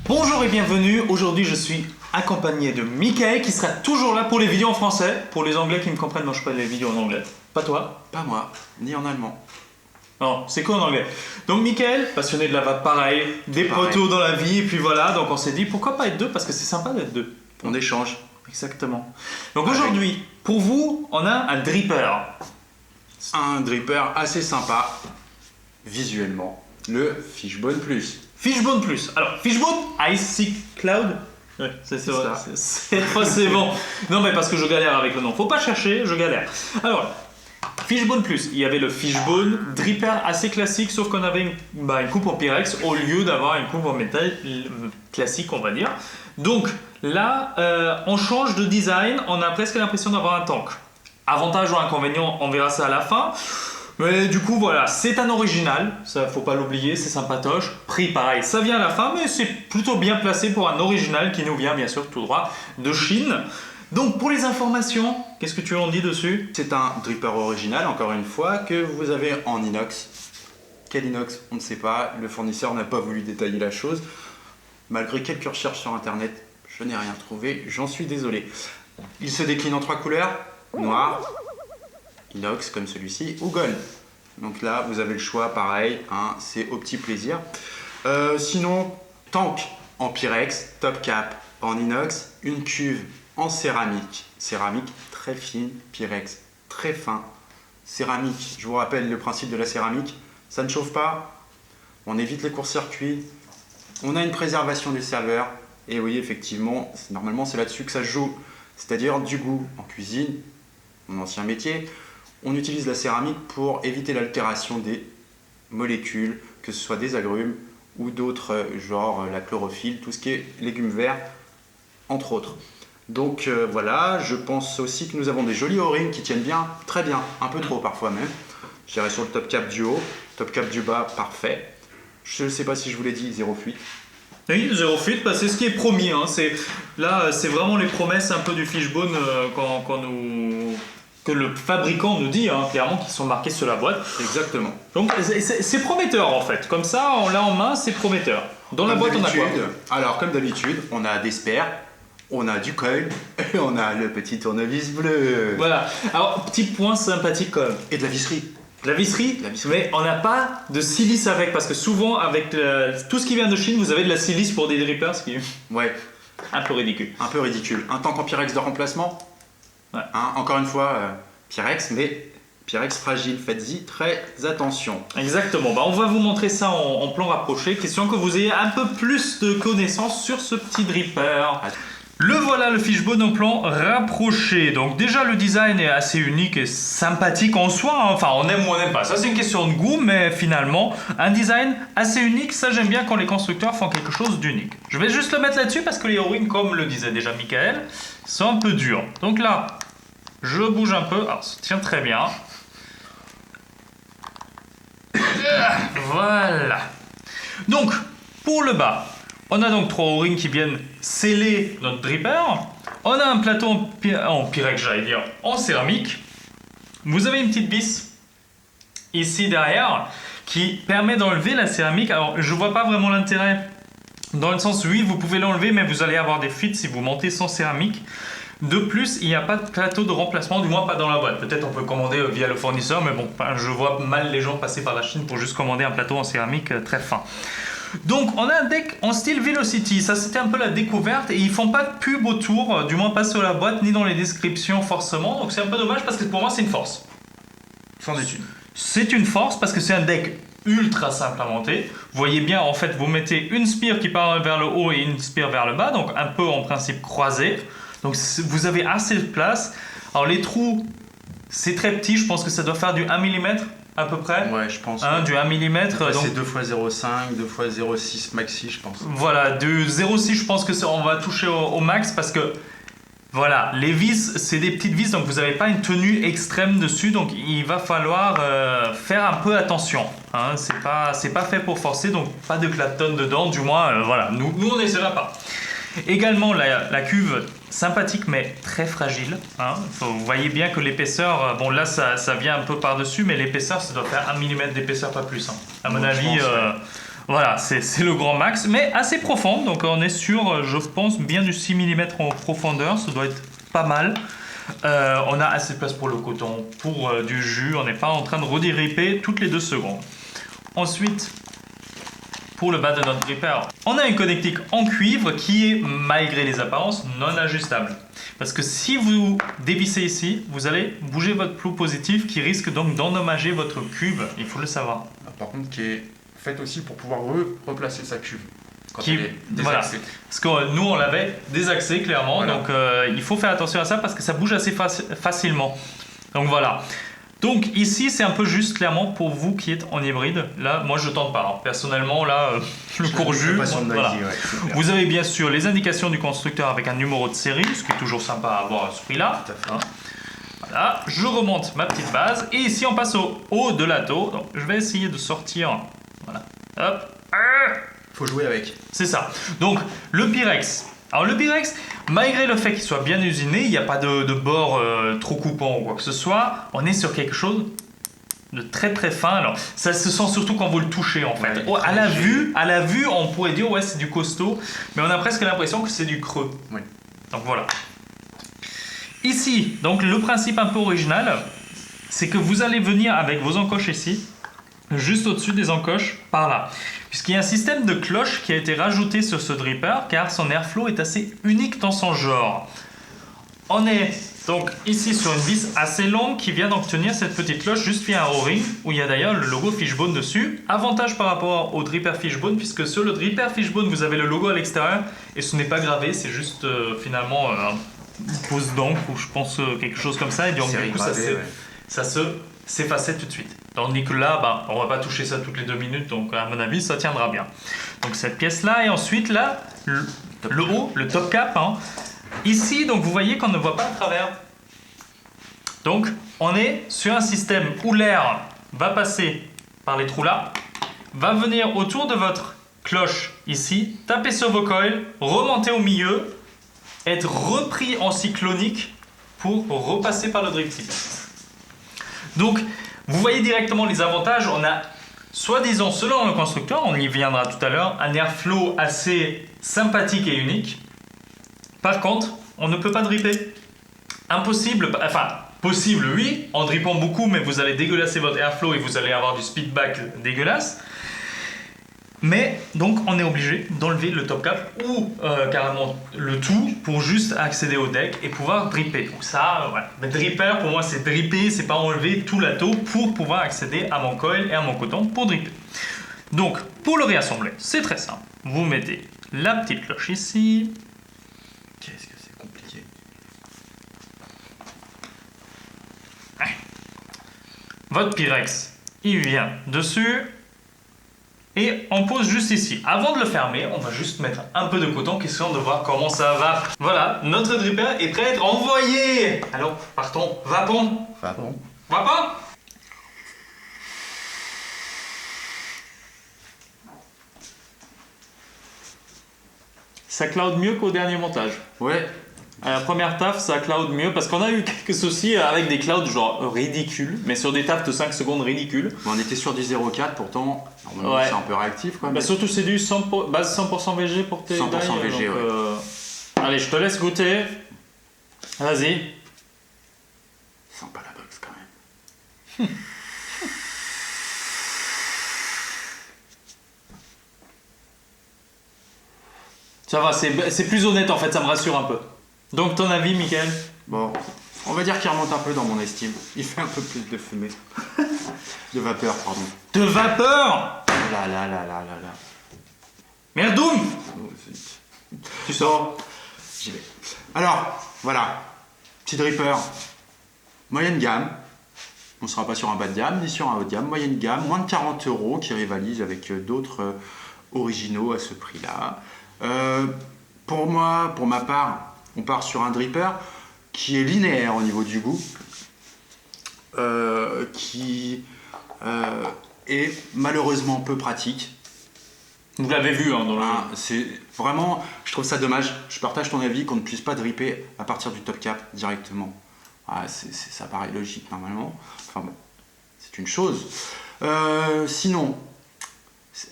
Bonjour et bienvenue, aujourd'hui je suis accompagné de Michael qui sera toujours là pour les vidéos en français. Pour les anglais qui me comprennent, moi je fais pas les vidéos en anglais. Pas toi? Pas moi, ni en allemand. Non, c'est quoi en anglais? Donc Michael, passionné de la vape pareil, des poteaux dans la vie, et puis voilà, donc on s'est dit pourquoi pas être deux, parce que c'est sympa d'être deux. On échange. Exactement. Donc aujourd'hui, pour vous, on a un dripper. Un dripper assez sympa, visuellement. Le Fishbone Plus. Fishbone Plus. Alors, Fishbone Icy Cloud. Ouais, c'est ça. Cette fois c'est bon. Non mais parce que je galère avec le nom. Faut pas chercher, je galère. Alors, Fishbone Plus. Il y avait le Fishbone Dripper assez classique, sauf qu'on avait une coupe en Pyrex au lieu d'avoir une coupe en métal classique, on va dire. Donc là, on change de design. On a presque l'impression d'avoir un tank. Avantage ou inconvénient, on verra ça à la fin. Mais du coup voilà, c'est un original, ça faut pas l'oublier, c'est sympatoche. Prix pareil, ça vient à la fin, mais c'est plutôt bien placé pour un original qui nous vient bien sûr tout droit de Chine. Donc pour les informations, qu'est-ce que tu en dis dessus? C'est un dripper original, encore une fois, que vous avez en inox. Quel inox? On ne sait pas, le fournisseur n'a pas voulu détailler la chose. Malgré quelques recherches sur internet, je n'ai rien trouvé, j'en suis désolé. Il se décline en 3 couleurs, noir, inox comme celui-ci ou gold. Donc là vous avez le choix pareil, hein, c'est au petit plaisir. Sinon, tank en Pyrex, top cap en inox, une cuve en céramique, céramique très fine, Pyrex très fin. Céramique, je vous rappelle le principe de la céramique, ça ne chauffe pas, on évite les courts-circuits, on a une préservation des serveurs, et oui effectivement, normalement c'est là-dessus que ça se joue, c'est-à-dire du goût en cuisine, mon ancien métier. On utilise la céramique pour éviter l'altération des molécules, que ce soit des agrumes ou d'autres, genre la chlorophylle, tout ce qui est légumes verts, entre autres. Donc voilà, je pense aussi que nous avons des jolis O-rings qui tiennent bien, très bien, un peu trop parfois même. Je dirais sur le top cap du haut, top cap du bas, parfait. Je ne sais pas si je vous l'ai dit, zéro fuite. Oui, zéro fuite, c'est ce qui est promis. Hein. Là, c'est vraiment les promesses un peu du Fishbone que le fabricant nous dit, hein, clairement, qui sont marqués sur la boîte. Exactement. Donc c'est prometteur en fait. Comme ça, on l'a en main, c'est prometteur. Dans la boîte, on a quoi? Alors, comme d'habitude, on a des spares, on a du coil et on a le petit tournevis bleu. Voilà. Alors, petit point sympathique quand même. Et de la visserie. La visserie, mais on n'a pas de silice avec, parce que souvent, avec tout ce qui vient de Chine, vous avez de la silice pour des drippers, ce qui est un peu ridicule. Un peu ridicule. Un tank en Pyrex de remplacement. Ouais. Hein, encore une fois, Pyrex, mais Pyrex fragile, faites-y très attention. Exactement, on va vous montrer ça en plan rapproché, question que vous ayez un peu plus de connaissances sur ce petit dripper. Le voilà, le Fishbone en plan rapproché. Donc déjà le design est assez unique et sympathique en soi, hein. Enfin on aime ou on n'aime pas, ça c'est une question de goût, mais finalement un design assez unique, ça j'aime bien quand les constructeurs font quelque chose d'unique. Je vais juste le mettre là-dessus parce que les O-rings, comme le disait déjà Michael, sont un peu durs. Donc là, je bouge un peu, alors ça tient très bien. Voilà. Donc pour le bas, on a donc 3 O-rings qui viennent sceller notre dripper. On a un plateau en Pyrex, j'allais dire, en céramique. Vous avez une petite vis ici derrière qui permet d'enlever la céramique. Alors, je vois pas vraiment l'intérêt dans le sens, oui, vous pouvez l'enlever, mais vous allez avoir des fuites si vous montez sans céramique. De plus, il n'y a pas de plateau de remplacement, du moins pas dans la boîte. Peut-être on peut commander via le fournisseur, mais bon, je vois mal les gens passer par la Chine pour juste commander un plateau en céramique très fin. Donc on a un deck en style Velocity, ça c'était un peu la découverte et ils font pas de pub autour, du moins pas sur la boîte ni dans les descriptions forcément, donc c'est un peu dommage parce que pour moi c'est une force. Sans étude. C'est une force parce que c'est un deck ultra simple à monter. Vous voyez bien, en fait vous mettez une spire qui part vers le haut et une spire vers le bas, donc un peu en principe croisé. Donc vous avez assez de place. Alors les trous, c'est très petit, je pense que ça doit faire du 1 mm. À peu près. Ouais, je pense. Du 1 mm. C'est 2 x 0,5, 2 x 0,6 maxi, je pense. Voilà, de 0,6, je pense que on va toucher au max parce que voilà, les vis, c'est des petites vis, donc vous n'avez pas une tenue extrême dessus, donc il va falloir faire un peu attention. Hein, c'est pas fait pour forcer, donc pas de clapton dedans, du moins, voilà, nous on n'essaiera pas. Également la cuve sympathique mais très fragile, hein. Vous voyez bien que l'épaisseur, bon là ça vient un peu par dessus, mais l'épaisseur ça doit faire 1 mm d'épaisseur, pas plus, hein. À mon avis, Voilà, c'est le grand max, mais assez profond. Donc on est sur, je pense, bien du 6 mm en profondeur. Ça doit être pas mal. On a assez de place pour le coton, pour du jus. On n'est pas en train de rediriper toutes les 2 secondes. Ensuite, pour le bas de notre dripper, on a une connectique en cuivre qui est, malgré les apparences, non ajustable. Parce que si vous dévissez ici, vous allez bouger votre plot positif qui risque donc d'endommager votre cube. Il faut le savoir. Par contre, qui est faite aussi pour pouvoir replacer sa cuve. Quand Qui, elle est voilà. désaxée. Parce que nous, on l'avait désaxé clairement. Voilà. Donc il faut faire attention à ça parce que ça bouge assez facilement. Donc voilà. Donc ici, c'est un peu juste clairement pour vous qui êtes en hybride. Là, moi, je tente pas. Hein. Personnellement, là, le court jus. Voilà. Vous avez bien sûr les indications du constructeur avec un numéro de série, ce qui est toujours sympa à avoir à ce prix-là. Hein. Voilà. Je remonte ma petite base. Et ici, on passe au haut de l'atto. Donc, je vais essayer de sortir. Voilà. Hop. Faut jouer avec. C'est ça. Donc, le Pyrex. Alors, le Pyrex, malgré le fait qu'il soit bien usiné, il n'y a pas de bord trop coupant ou quoi que ce soit, on est sur quelque chose de très très fin. Alors, ça se sent surtout quand vous le touchez en fait. Ouais, à la vue, on pourrait dire ouais, c'est du costaud, mais on a presque l'impression que c'est du creux. Oui. Donc voilà. Ici, donc le principe un peu original, c'est que vous allez venir avec vos encoches ici, juste au-dessus des encoches, par là. Puisqu'il y a un système de cloche qui a été rajouté sur ce dripper, car son airflow est assez unique dans son genre. On est donc ici sur une vis assez longue qui vient donc tenir cette petite cloche juste via un O-ring, où il y a d'ailleurs le logo Fishbone dessus. Avantage par rapport au dripper Fishbone, puisque sur le dripper Fishbone, vous avez le logo à l'extérieur, et ce n'est pas gravé, c'est juste finalement une pose d'encre, ou je pense quelque chose comme ça, et donc du coup ça se s'effacer tout de suite. Tandis que là, bah, on va pas toucher ça toutes les 2 minutes, donc à mon avis, ça tiendra bien. Donc cette pièce-là, et ensuite là, le haut, le top cap. Hein. Ici, donc vous voyez qu'on ne voit pas à travers. Donc, on est sur un système où l'air va passer par les trous là, va venir autour de votre cloche ici, taper sur vos coils, remonter au milieu, être repris en cyclonique pour repasser par le drip tip. Donc, vous voyez directement les avantages. On a, soi-disant, selon le constructeur, on y viendra tout à l'heure, un airflow assez sympathique et unique. Par contre, on ne peut pas dripper. Impossible, enfin, possible oui, en drippant beaucoup, mais vous allez dégueulasser votre airflow et vous allez avoir du speedback dégueulasse. Mais donc on est obligé d'enlever le top cap ou carrément le tout pour juste accéder au deck et pouvoir dripper. Donc ça, voilà. Mais dripper pour moi c'est dripper, c'est pas enlever tout l'atto pour pouvoir accéder à mon coil et à mon coton pour dripper. Donc pour le réassembler, c'est très simple. Vous mettez la petite cloche ici. Qu'est-ce que c'est compliqué. Votre Pyrex, il vient dessus. Et on pose juste ici. Avant de le fermer, on va juste mettre un peu de coton, question de voir comment ça va. Voilà, notre dripper est prêt à être envoyé. Alors, partons. Vapon. Vapon. Vapon. Ça cloud mieux qu'au dernier montage. Ouais. À la première taf, ça cloud mieux parce qu'on a eu quelques soucis avec des clouds genre ridicules, mais sur des tafs de 5 secondes ridicules. On était sur du 0,4 pourtant, ouais. C'est un peu réactif quoi. Bah, surtout c'est du 100%, base 100% VG pour tes 100% dailles, VG, donc, ouais. Allez, je te laisse goûter. Vas-y. Sens pas la box quand même. Ça va, c'est plus honnête en fait, ça me rassure un peu. Donc ton avis, Mickaël? Bon, on va dire qu'il remonte un peu dans mon estime. Il fait un peu plus de fumée. De vapeur, pardon. De vapeur? Là là là là là là. Merdoum! Oh, tu sors. J'y vais. Alors, voilà. Petit dripper. Moyenne gamme. On ne sera pas sur un bas de gamme ni sur un haut de gamme. Moyenne gamme, moins de 40 € qui rivalise avec d'autres originaux à ce prix-là. Pour moi, pour ma part, on part sur un dripper qui est linéaire au niveau du goût, qui est malheureusement peu pratique. Vous l'avez vu hein, dans le... C'est vraiment, je trouve ça dommage. Je partage ton avis qu'on ne puisse pas dripper à partir du top cap directement. Ça paraît logique normalement. Enfin bon, c'est une chose. Sinon,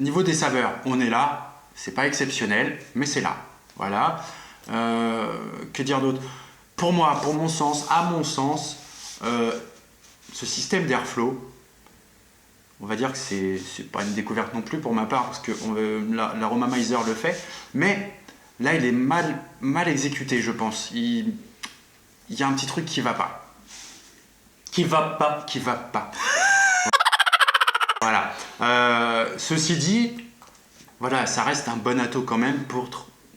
Niveau des saveurs, on est là. C'est pas exceptionnel, mais c'est là. Voilà. Que dire d'autre? Pour moi, pour mon sens, à mon sens, ce système d'airflow, on va dire que c'est pas une découverte non plus pour ma part, parce que l'Aromamizer le fait, mais là, il est mal exécuté, je pense. Il y a un petit truc qui va pas. Qui va pas. Qui va pas. Voilà. Ceci dit, voilà, ça reste un bon atout quand même pour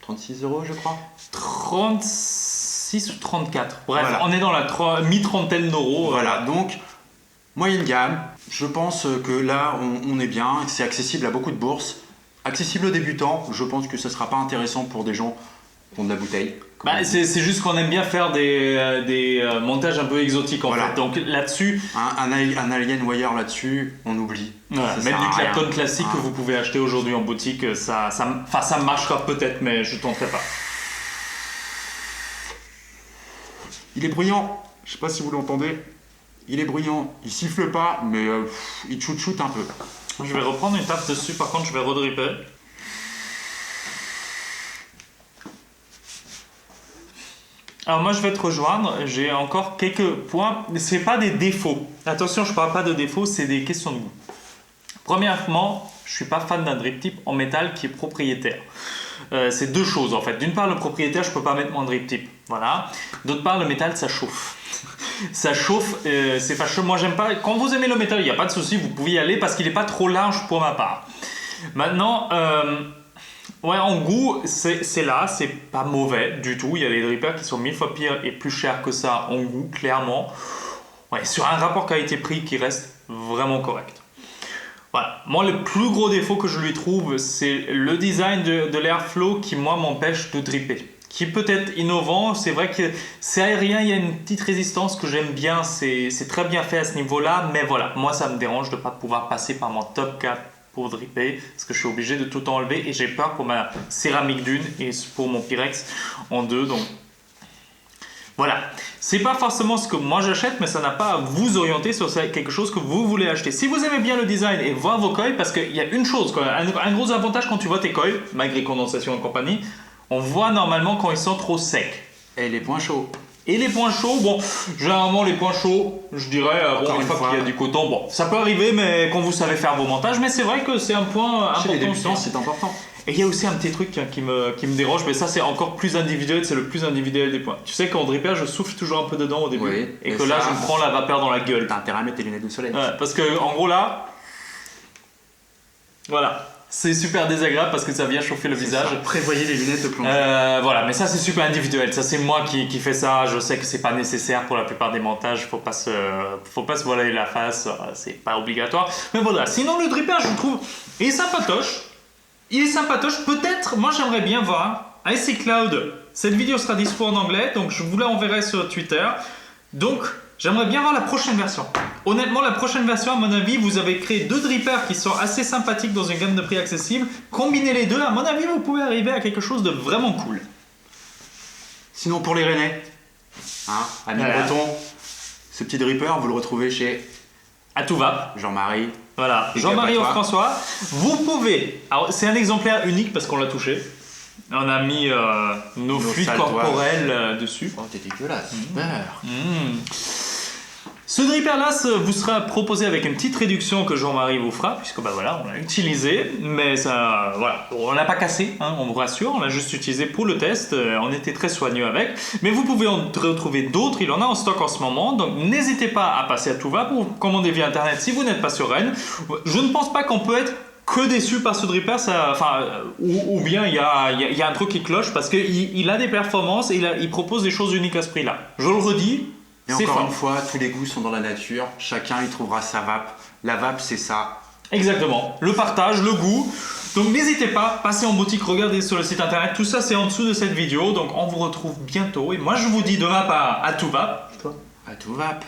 36 €, je crois. 36 ou 34. Bref, Voilà. on est dans la mi-trentaine d'euros. Voilà, donc moyenne gamme. Je pense que là, on est bien. C'est accessible à beaucoup de bourses. Accessible aux débutants. Je pense que ce ne sera pas intéressant pour des gens qui ont de la bouteille. Bah, c'est juste qu'on aime bien faire des montages un peu exotiques en Voilà. fait. Donc là-dessus, Un Alien Wire là-dessus, on oublie. voilà, Ça même sert du à rien. Clapton classique que Ah. vous pouvez acheter aujourd'hui en boutique, ça marchera peut-être, mais je tenterai pas. Il est bruyant. Je sais pas si vous l'entendez. Il est bruyant. Il siffle pas, mais il shoot un peu. Je vais reprendre une tasse dessus, par contre je vais redripper. Alors moi je vais te rejoindre, j'ai encore quelques points, c'est pas des défauts. Attention, je parle pas de défauts, c'est des questions de goût. Premièrement, je suis pas fan d'un drip tip en métal qui est propriétaire. C'est deux choses en fait. D'une part, le propriétaire, je peux pas mettre mon drip tip. Voilà. D'autre part, le métal, ça chauffe. Ça chauffe, c'est fâcheux. Moi, j'aime pas. Quand vous aimez le métal, il n'y a pas de souci, vous pouvez y aller parce qu'il n'est pas trop large pour ma part. Maintenant, ouais, en goût, c'est là, c'est pas mauvais du tout. Il y a des drippers qui sont 1000 fois pires et plus chers que ça en goût, clairement. Ouais, sur un rapport qualité-prix qui reste vraiment correct. Voilà. Moi, le plus gros défaut que je lui trouve, c'est le design de l'airflow qui, moi, m'empêche de dripper. Qui peut être innovant, c'est vrai que c'est aérien, il y a une petite résistance que j'aime bien, c'est très bien fait à ce niveau-là, mais voilà, moi ça me dérange de ne pas pouvoir passer par mon top cap pour dripper, parce que je suis obligé de tout enlever et j'ai peur pour ma céramique d'une et pour mon Pyrex en deux, donc voilà. C'est pas forcément ce que moi j'achète, mais ça n'a pas à vous orienter sur quelque chose que vous voulez acheter. Si vous aimez bien le design et voir vos coils, parce qu'il y a une chose, un gros avantage quand tu vois tes coils, malgré condensation et compagnie, on voit normalement quand ils sont trop secs. Et les points chauds. Et les points chauds, bon, généralement les points chauds, je dirais, bon, une une fois fois. qu'il y a du coton, bon, ça peut arriver, mais quand vous savez faire vos montages, mais c'est vrai que c'est un point Chez les important. débutants, c'est important. Et il y a aussi un petit truc qui me dérange, mais ça c'est encore plus individuel, c'est le plus individuel des points. Tu sais qu'en dripper, je souffle toujours un peu dedans au début, Oui, et et que là ça, je me prends la vapeur dans la gueule. T'as intérêt à mettre tes lunettes de soleil. Ouais, parce que en gros là, voilà, c'est super désagréable parce que ça vient chauffer le visage. Prévoyez les lunettes de plongée. Voilà, mais ça c'est super individuel. Ça c'est moi qui fais ça. Je sais que c'est pas nécessaire pour la plupart des montages. Faut pas se voiler la face. C'est pas obligatoire. Mais voilà. Sinon le dripper, je trouve, il est sympatoche. Il est sympatoche. Peut-être, moi j'aimerais bien voir Icy Cloud. Cette vidéo sera dispo en anglais, donc je vous la enverrai sur Twitter. Donc j'aimerais bien voir la prochaine version. Honnêtement, la prochaine version, à mon avis, vous avez créé deux drippers qui sont assez sympathiques dans une gamme de prix accessible. Combinez les deux, à mon avis, vous pouvez arriver à quelque chose de vraiment cool. Sinon, pour les Rennais, ami Voilà. breton, ce petit dripper, vous le retrouvez chez À tout va. Jean-Marie. Voilà, Et Jean-Marie ou François. François, vous pouvez. Alors, c'est un exemplaire unique parce qu'on l'a touché. On a mis nos fluides sales corporels dessus. Oh, t'es dégueulasse. Super. Ce dripper-là vous sera proposé avec une petite réduction que Jean-Marie vous fera, puisque bah voilà, on l'a utilisé, mais ça, voilà, on l'a pas cassé, hein, on vous rassure, on l'a juste utilisé pour le test, on était très soigneux avec, mais vous pouvez en retrouver d'autres, il en a en stock en ce moment, donc n'hésitez pas à passer à tout va pour commander via internet si vous n'êtes pas sur Rennes. Je ne pense pas qu'on peut être que déçu par ce dripper, ou bien il y a un truc qui cloche parce qu'il a des performances et il propose des choses uniques à ce prix-là. Je le redis. Et C'est encore fort. une fois, tous les goûts sont dans la nature. Chacun y trouvera sa vape. La vape, c'est ça. Exactement, le partage, le goût. Donc n'hésitez pas, passez en boutique, regardez sur le site internet, tout ça c'est en dessous de cette vidéo. Donc on vous retrouve bientôt et moi je vous dis de ma part à tout va. À tout vape.